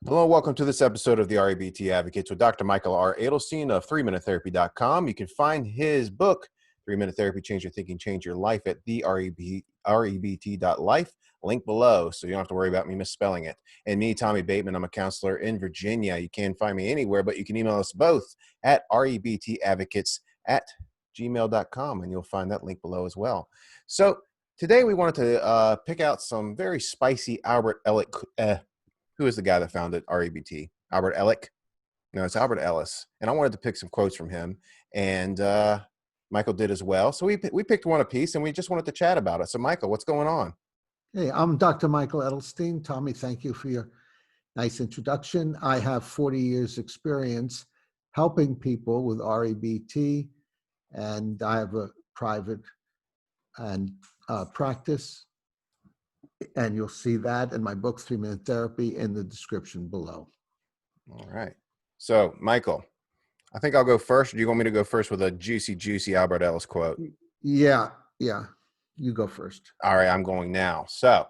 Hello, welcome to this episode of the REBT Advocates with Dr. Michael R. Edelstein of 3minutetherapy.com. You can find his book, 3-Minute Therapy, Change Your Thinking, Change Your Life at the REBT.life, link below, so you don't have to worry about me misspelling it. And me, Tommy Bateman, I'm a counselor in Virginia. You can't find me anywhere, but you can email us both at rebtadvocates@gmail.com, and you'll find that link below as well. So today we wanted to pick out some very spicy Albert Ellis. Who is the guy that founded REBT? Albert Ellis? No, it's Albert Ellis. And I wanted to pick some quotes from him, and Michael did as well. So we picked one apiece, and we just wanted to chat about it. So Michael, what's going on? Hey, I'm Dr. Michael Edelstein. Tommy, thank you for your nice introduction. I have 40 years experience helping people with REBT, and I have a private and practice. And you'll see that in my book, 3-Minute Therapy, in the description below. All right. So, Michael, I think I'll go first. Or do you want me to go first with a juicy Albert Ellis quote? Yeah. You go first. All right, I'm going now. So,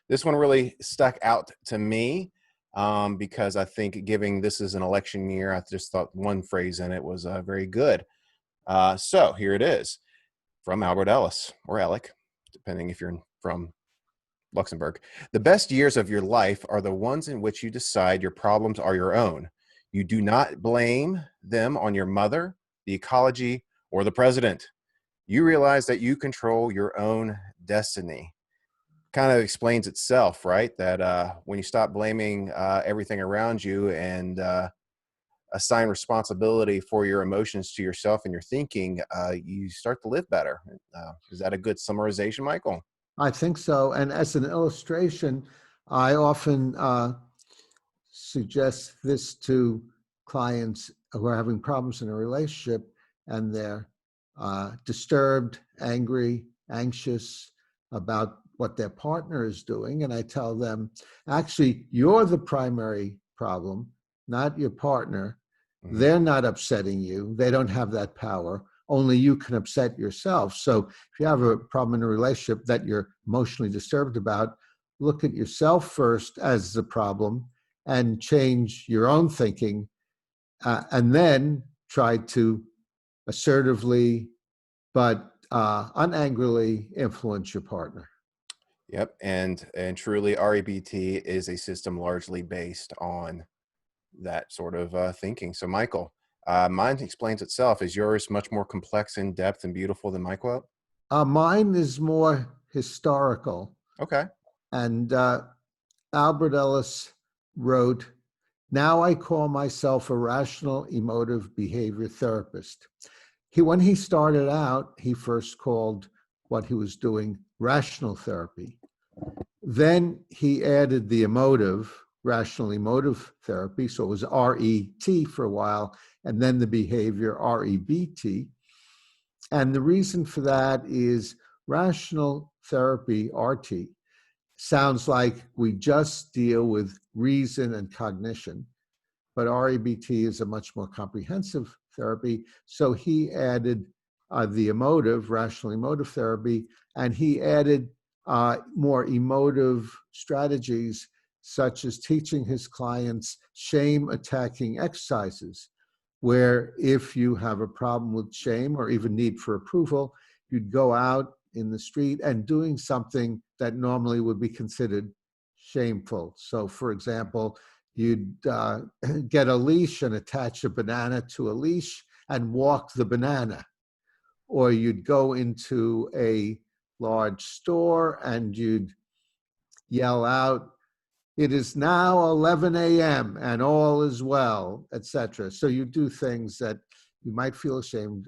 this one really stuck out to me because I think this is an election year, I just thought one phrase in it was very good. So, here it is from Albert Ellis, or Alec, depending if you're from Luxembourg. The best years of your life are the ones in which you decide your problems are your own. You do not blame them on your mother, the ecology, or the president. You realize that you control your own destiny. Kind of explains itself, right? That when you stop blaming everything around you and assign responsibility for your emotions to yourself and your thinking, you start to live better. Is that a good summarization, Michael? I think so. And as an illustration, I often suggest this to clients who are having problems in a relationship and they're disturbed, angry, anxious about what their partner is doing. And I tell them, actually, you're the primary problem, not your partner. Mm-hmm. They're not upsetting you. They don't have that power. Only you can upset yourself. So if you have a problem in a relationship that you're emotionally disturbed about, look at yourself first as the problem and change your own thinking, and then try to assertively but unangrily influence your partner. Yep, and truly REBT is a system largely based on that sort of thinking. So Michael, mine explains itself. Is yours much more complex, in depth, and beautiful than my quote? Mine is more historical. Okay. And Albert Ellis wrote, "Now I call myself a rational emotive behavior therapist." When he started out, he first called what he was doing rational therapy. Then he added the emotive, rational emotive therapy. So it was RET for a while, and then the behavior, REBT. And the reason for that is rational therapy, RT, sounds like we just deal with reason and cognition, but REBT is a much more comprehensive therapy. So he added the emotive, rational emotive therapy, and he added more emotive strategies, such as teaching his clients shame attacking exercises, where if you have a problem with shame or even need for approval, you'd go out in the street and doing something that normally would be considered shameful. So for example, you'd get a leash and attach a banana to a leash and walk the banana. Or you'd go into a large store and you'd yell out, "It is now 11 a.m. and all is well," etc. So you do things that you might feel ashamed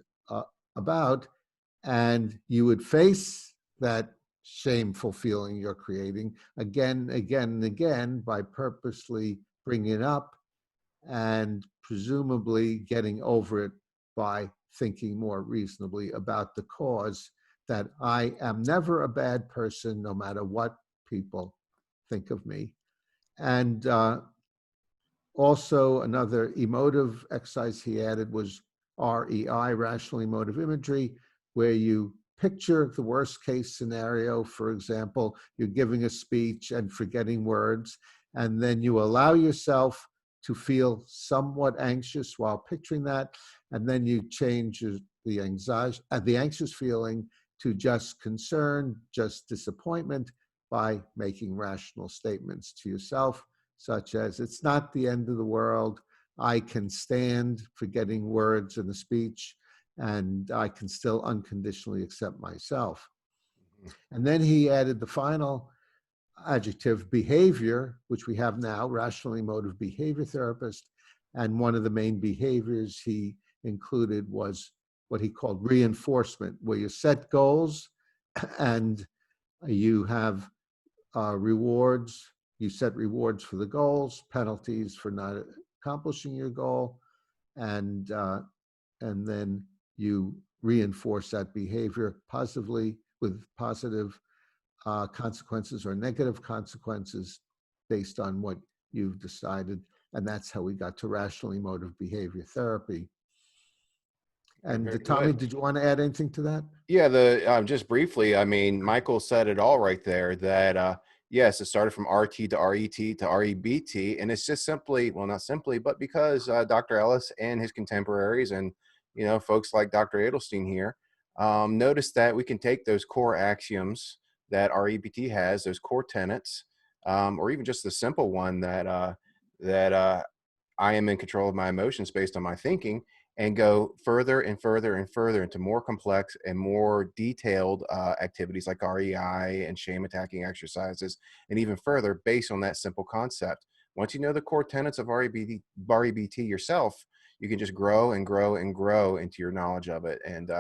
about, and you would face that shameful feeling you're creating again and again by purposely bringing it up and presumably getting over it by thinking more reasonably about the cause, that I am never a bad person no matter what people think of me. And also another emotive exercise he added was REI, rational emotive imagery, where you picture the worst case scenario. For example, you're giving a speech and forgetting words, And then you allow yourself to feel somewhat anxious while picturing that. And then you change the anxiety, the anxious feeling to just concern, just disappointment by making rational statements to yourself, such as, it's not the end of the world. I can stand forgetting words in a speech, and I can still unconditionally accept myself. And then he added the final adjective, behavior, which we have now, rational emotive behavior therapist. And one of the main behaviors he included was what he called reinforcement, where you set goals and you have rewards. You set rewards for the goals, penalties for not accomplishing your goal, and then you reinforce that behavior positively with positive consequences or negative consequences based on what you've decided. And that's how we got to rational emotive behavior therapy. And Very Tommy, good. did you want to add anything to that? Yeah, the just briefly, I mean, Michael said it all right there that yes, it started from RT to RET to REBT, and it's just simply, well, not simply, but because Dr. Ellis and his contemporaries and folks like Dr. Edelstein here noticed that we can take those core axioms that REBT has, those core tenets, or even just the simple one that I am in control of my emotions based on my thinking, and go further and further and further into more complex and more detailed activities like REI and shame attacking exercises, and even further based on that simple concept. Once you know the core tenets of REBT yourself, you can just grow and grow and grow into your knowledge of it. And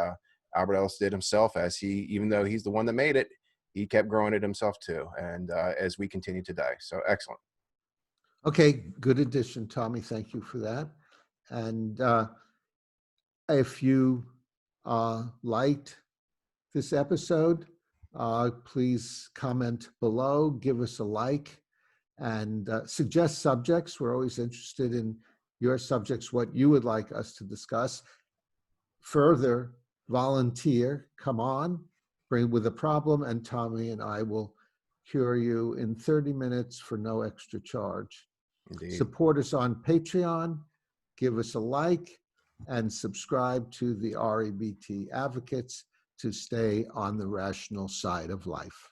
Albert Ellis did himself, as he, even though he's the one that made it, he kept growing it himself too. And as we continue today. So excellent. Okay, good addition, Tommy. Thank you for that. And if you liked this episode, please comment below, give us a like, and suggest subjects. We're always interested in your subjects, what you would like us to discuss. Further, volunteer, come on, bring with a problem, and Tommy and I will cure you in 30 minutes for no extra charge. Indeed. Support us on Patreon, give us a like, and subscribe to the REBT Advocates to stay on the rational side of life.